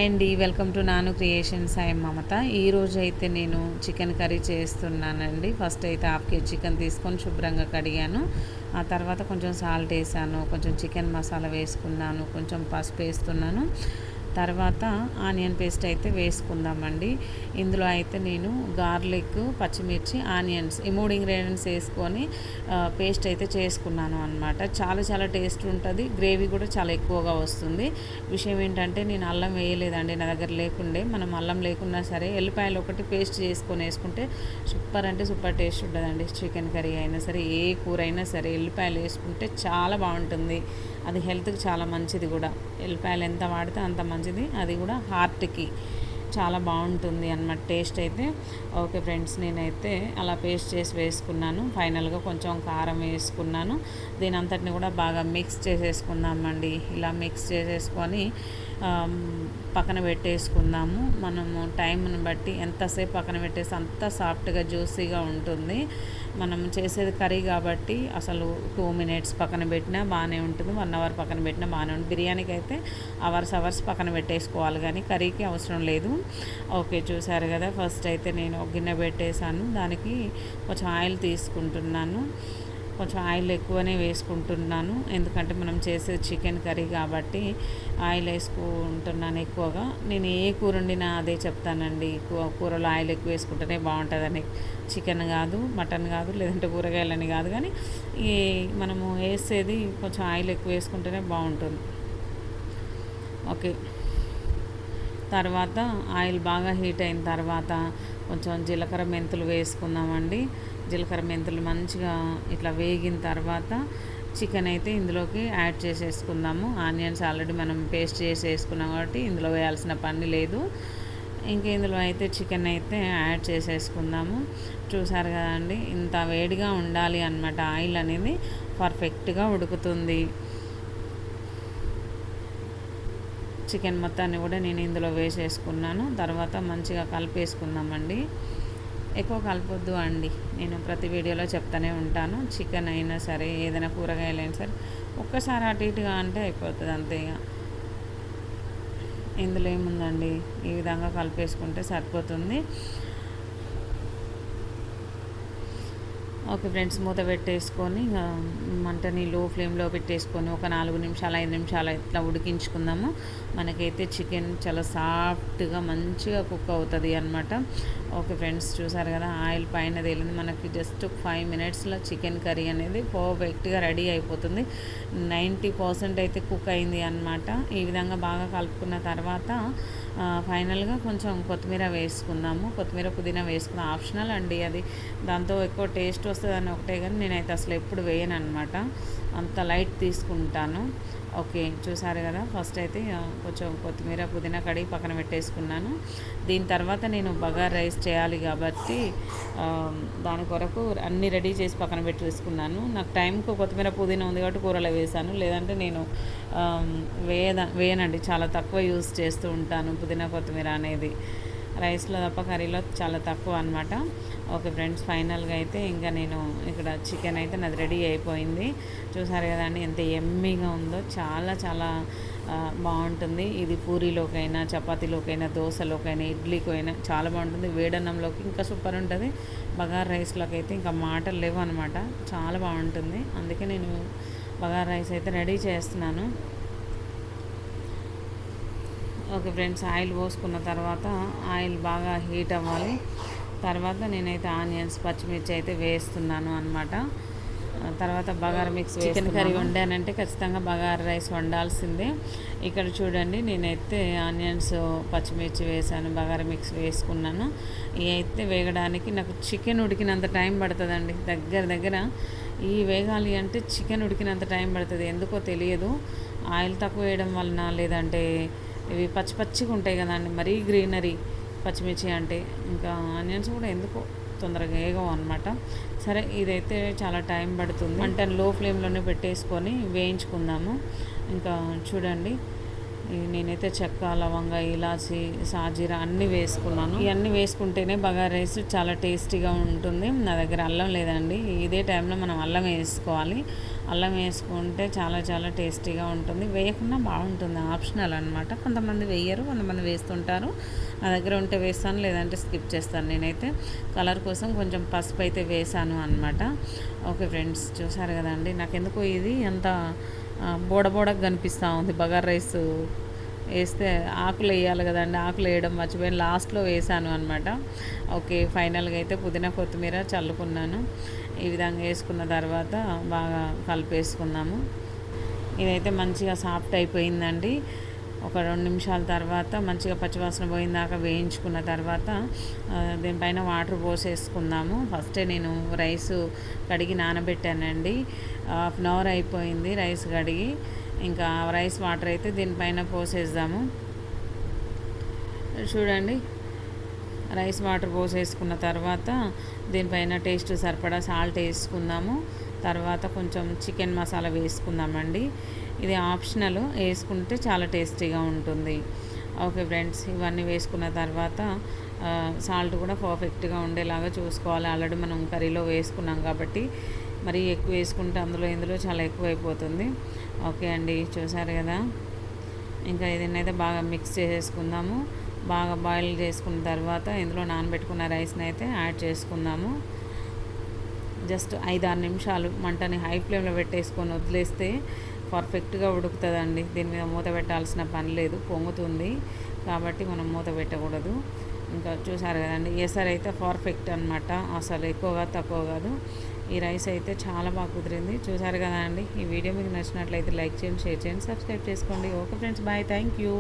Hi అండి, welcome to నాను creations. I ఎమ్ మమత. ఈరోజు అయితే నేను చికెన్ కర్రీ చేస్తున్నానండి. ఫస్ట్ అయితే హాఫ్ కేజీ చికెన్ తీసుకొని శుభ్రంగా కడిగాను. ఆ తర్వాత కొంచెం సాల్ట్ వేసాను, కొంచెం చికెన్ మసాలా వేసుకున్నాను, కొంచెం పసుపు వేస్తున్నాను. తర్వాత ఆనియన్ పేస్ట్ అయితే వేసుకుందామండి. ఇందులో అయితే నేను గార్లిక్, పచ్చిమిర్చి, ఆనియన్స్ ఈ 3 ఇంగ్రీడియంట్స్ వేసుకొని పేస్ట్ అయితే చేసుకున్నాను అనమాట. చాలా చాలా టేస్ట్ ఉంటుంది. గ్రేవీ కూడా చాలా ఎక్కువగా వస్తుంది. విషయం ఏంటంటే నేను అల్లం వేయలేదండి, నా దగ్గర లేకుండే. మనం అల్లం లేకున్నా సరే ఎల్లిపాయలు ఒకటి పేస్ట్ చేసుకొని వేసుకుంటే సూపర్ అంటే సూపర్ టేస్ట్ ఉంటుందండి. చికెన్ కర్రీ అయినా సరే, ఏ కూర అయినా సరే ఎల్లిపాయలు వేసుకుంటే చాలా బాగుంటుంది. అది హెల్త్కి చాలా మంచిది కూడా. ఎల్లిపాయలు ఎంత వాడితే అంత మంచిది. అది కూడా హార్ట్కి చాలా బాగుంటుంది అన్నమాట టేస్ట్ అయితే. ఓకే ఫ్రెండ్స్, నేనైతే అలా పేస్ట్ చేసి వేసుకున్నాను. ఫైనల్గా కొంచెం కారం వేసుకున్నాను. దీని అంతటిని కూడా బాగా మిక్స్ చేసేసుకుందామండి. ఇలా మిక్స్ చేసేసుకొని పక్కన పెట్టేసుకుందాము. మనము టైంని బట్టి ఎంతసేపు పక్కన పెట్టేసి అంత సాఫ్ట్గా జ్యూసీగా ఉంటుంది. మనం చేసేది కర్రీ కాబట్టి అసలు 2 మినిట్స్ పక్కన పెట్టినా బాగానే ఉంటుంది, 1 అవర్ పక్కన పెట్టినా బాగానే ఉంటుంది. బిర్యానీకి అయితే అవర్స్ పక్కన పెట్టేసుకోవాలి, కానీ కర్రీకి అవసరం లేదు. ఓకే, చూసారు కదా. ఫస్ట్ అయితే నేను ఒక గిన్నె పెట్టేశాను. దానికి కొంచెం ఆయిల్ తీసుకుంటున్నాను. కొంచెం ఆయిల్ ఎక్కువనే వేసుకుంటున్నాను, ఎందుకంటే మనం చేసే చికెన్ కర్రీ కాబట్టి ఆయిల్ వేసుకుంటున్నాను ఎక్కువగా. నేను ఏ కూర వండినా అదే చెప్తానండి, కూరలో ఆయిల్ ఎక్కువ వేసుకుంటేనే బాగుంటుందని. చికెన్ కాదు, మటన్ కాదు, లేదంటే కూరగాయలని కాదు, కానీ ఈ మనము వేసేది కొంచెం ఆయిల్ ఎక్కువ వేసుకుంటేనే బాగుంటుంది. ఓకే, తర్వాత ఆయిల్ బాగా హీట్ అయిన తర్వాత కొంచెం జీలకర్ర మెంతులు వేసుకుందామండి. జీలకర్ర మెంతులు మంచిగా ఇట్లా వేగిన తర్వాత చికెన్ అయితే ఇందులోకి యాడ్ చేసేసుకుందాము. ఆనియన్స్ ఆల్రెడీ మనం పేస్ట్ చేసి వేసుకున్నాం కాబట్టి ఇందులో వేయాల్సిన పని లేదు. ఇంక ఇందులో అయితే చికెన్ అయితే యాడ్ చేసేసుకుందాము. చూసారు కదండి, ఇంత వేడిగా ఉండాలి అన్నమాట. ఆయిల్ అనేది పర్ఫెక్ట్గా ఉడుకుతుంది. చికెన్ మొత్తాన్ని కూడా నేను ఇందులో వేసేసుకున్నాను. తర్వాత మంచిగా కలిపేసుకుందామండి. ఎక్కువ కలపొద్దు అండి, నేను ప్రతి వీడియోలో చెప్తానే ఉంటాను. చికెన్ అయినా సరే, ఏదైనా కూరగాయలైనా సరే ఒక్కసారి అటు ఇటుగా అంటే అయిపోతుంది అంతే. ఇక ఇందులో ఏముందండి, ఈ విధంగా కలిపేసుకుంటే సరిపోతుంది. ఓకే ఫ్రెండ్స్, మూత పెట్టేసుకొని మంటని లో ఫ్లేమ్లో పెట్టేసుకొని ఒక 4 నిమిషాలు 5 నిమిషాలు ఇట్లా ఉడికించుకుందాము. మనకైతే చికెన్ చాలా సాఫ్ట్గా మంచిగా కుక్ అవుతుంది అన్నమాట. ఓకే ఫ్రెండ్స్, చూసారు కదా, ఆయిల్ పైన తేలింది. మనకి జస్ట్ 5 మినిట్స్లో చికెన్ కర్రీ అనేది పర్ఫెక్ట్గా రెడీ అయిపోతుంది. 90% అయితే కుక్ అయింది అన్నమాట. ఈ విధంగా బాగా కలుపుకున్న తర్వాత ఫైనల్గా కొంచెం కొత్తిమీర వేసుకుందాము. కొత్తిమీర, పుదీనా వేసుకున్న ఆప్షనల్ అండి, అది దాంతో ఎక్కువ టేస్ట్ వస్తుందని ఒకటే, కానీ నేనైతే అసలు ఎప్పుడు వేయను అనమాట. అంత లైట్ తీసుకుంటాను. ఓకే, చూసారు కదా. ఫస్ట్ అయితే కొంచెం కొత్తిమీర, పుదీనా కడిగి పక్కన పెట్టేసుకున్నాను. దీని తర్వాత నేను బగార్ రైస్ చేయాలి కాబట్టి దాని కొరకు అన్నీ రెడీ చేసి పక్కన పెట్టేసుకున్నాను. నాకు టైంకు కొత్తిమీర, పుదీనా ఉంది కాబట్టి కూరలో వేసాను, లేదంటే నేను వేయనండి. చాలా తక్కువ యూస్ చేస్తూ ఉంటాను పుదీనా, కొత్తిమీర అనేది. రైస్లో తప్ప కర్రీలో చాలా తక్కువ అనమాట. ఓకే ఫ్రెండ్స్, ఫైనల్గా అయితే ఇంకా నేను ఇక్కడ చికెన్ అయితే నాది రెడీ అయిపోయింది. చూసారు కదండి ఎంత ఎమ్మీగా ఉందో. చాలా చాలా బాగుంటుంది. ఇది పూరీలోకైనా, చపాతీలోకైనా, దోశలోకైనా, ఇడ్లీకైనా చాలా బాగుంటుంది. వేడన్నంలోకి ఇంకా సూపర్ ఉంటుంది. బగార్ రైస్లోకి అయితే ఇంకా మాటలు లేవు అనమాట. చాలా బాగుంటుంది. అందుకే నేను బగార్ రైస్ అయితే రెడీ చేస్తున్నాను. ఓకే ఫ్రెండ్స్, ఆయిల్ పోసుకున్న తర్వాత ఆయిల్ బాగా హీట్ అవ్వాలి. తర్వాత నేనైతే ఆనియన్స్, పచ్చిమిర్చి అయితే వేస్తున్నాను అనమాట. తర్వాత బగారా మిక్స్. చికెన్ కర్రీ వండానంటే ఖచ్చితంగా బగారా రైస్ వండాల్సిందే. ఇక్కడ చూడండి, నేనైతే ఆనియన్స్, పచ్చిమిర్చి వేసాను, బగారా మిక్స్ వేసుకున్నాను. ఇవి అయితే వేగడానికి నాకు చికెన్ ఉడికినంత టైం పడుతుందండి. దగ్గర ఈ వేగాలి అంటే చికెన్ ఉడికినంత టైం పడుతుంది. ఎందుకో తెలియదు, ఆయిల్ తక్కువ వేయడం వలన, లేదంటే ఇవి పచ్చిగా ఉంటాయి కదండి, మరీ గ్రీనరీ పచ్చిమిర్చి అంటే. ఇంకా ఆనియన్స్ కూడా ఎందుకో తొందరగా వేగవు అనమాట. సరే, ఇదైతే చాలా టైం పడుతుంది. మంటను లో ఫ్లేమ్లోనే పెట్టేసుకొని వేయించుకుందాము. ఇంకా చూడండి, నేనైతే చెక్క, లవంగ, ఇలాచి, సాజీరా అన్నీ వేసుకున్నాను. ఇవన్నీ వేసుకుంటేనే బగారా రైస్ చాలా టేస్టీగా ఉంటుంది. నా దగ్గర అల్లం లేదండి. ఇదే టైంలో మనం అల్లం వేసుకోవాలి. అల్లం వేసుకుంటే చాలా చాలా టేస్టీగా ఉంటుంది. వేయకుండా బాగుంటుంది, ఆప్షనల్ అనమాట. కొంతమంది వేయరు, కొంతమంది వేస్తుంటారు. నా దగ్గర ఉంటే వేస్తాను, లేదంటే స్కిప్ చేస్తాను. నేనైతే కలర్ కోసం కొంచెం పసుపు అయితే వేసాను అనమాట. ఓకే ఫ్రెండ్స్, చూసారు కదండి. నాకెందుకో ఇది అంత బోడబోడగా కనిపిస్తూ ఉంది. బగారా రైస్ వేస్తే ఆకులు వేయాలి కదండి, ఆకులు వేయడం మర్చిపోయాను, లాస్ట్లో వేసాను అనమాట. ఓకే, ఫైనల్గా అయితే పుదీనా కొత్తిమీర చల్లుకున్నాను. ఈ విధంగా వేసుకున్న తర్వాత బాగా కలిపేసుకుందాము. ఇదైతే మంచిగా సాఫ్ట్ అయిపోయిందండి. ఒక 2 నిమిషాల తర్వాత మంచిగా పచ్చివాసన పోయిందాకా వేయించుకున్న తర్వాత దీనిపైన వాటర్ పోసేసుకుందాము. ఫస్టే నేను రైస్ కడిగి నానబెట్టానండి. 1/2 అవర్ అయిపోయింది రైస్ కడిగి. ఇంకా రైస్ వాటర్ అయితే దీనిపైన పోసేద్దాము. చూడండి, రైస్ వాటర్ పోసేసుకున్న తర్వాత దీనిపైన టేస్ట్ సరిపడా సాల్ట్ వేసుకుందాము. తర్వాత కొంచెం చికెన్ మసాలా వేసుకుందామండి. ఇది ఆప్షనల్, వేసుకుంటే చాలా టేస్టీగా ఉంటుంది. ఓకే ఫ్రెండ్స్, ఇవన్నీ వేసుకున్న తర్వాత సాల్ట్ కూడా పర్ఫెక్ట్గా ఉండేలాగా చూసుకోవాలి. ఆల్రెడీ మనం కర్రీలో వేసుకున్నాం కాబట్టి మరి ఎక్కువ వేసుకుంటే ఇందులో చాలా ఎక్కువ అయిపోతుంది. ఓకే అండి, చూసారు కదా. ఇంకా దీన్నైతే బాగా మిక్స్ చేసేసుకుందాము. బాగా బాయిల్ చేసుకున్న తర్వాత ఇందులో నానబెట్టుకున్న రైస్ని అయితే యాడ్ చేసుకుందాము. జస్ట్ 5-6 నిమిషాలు మంటని హై ఫ్లేమ్లో పెట్టేసుకొని వదిలేస్తే పర్ఫెక్ట్గా ఉడుకుతుందండి. దీని మీద మూత పెట్టాల్సిన పని లేదు, పొంగుతుంది కాబట్టి మనం మూత పెట్టకూడదు. ఇంకా చూసారు కదండి, ఎసరు అయితే పర్ఫెక్ట్ అనమాట, అసలు ఎక్కువగా తక్కువ కాదు. ఈ రైస్ అయితే చాలా బాగా కుదిరింది. చూసారు కదా అండి. ఈ వీడియో మీకు నచ్చినట్లయితే లైక్ చేయండి, షేర్ చేయండి, సబ్స్క్రైబ్ చేసుకోండి. Okay friends, bye, thank you.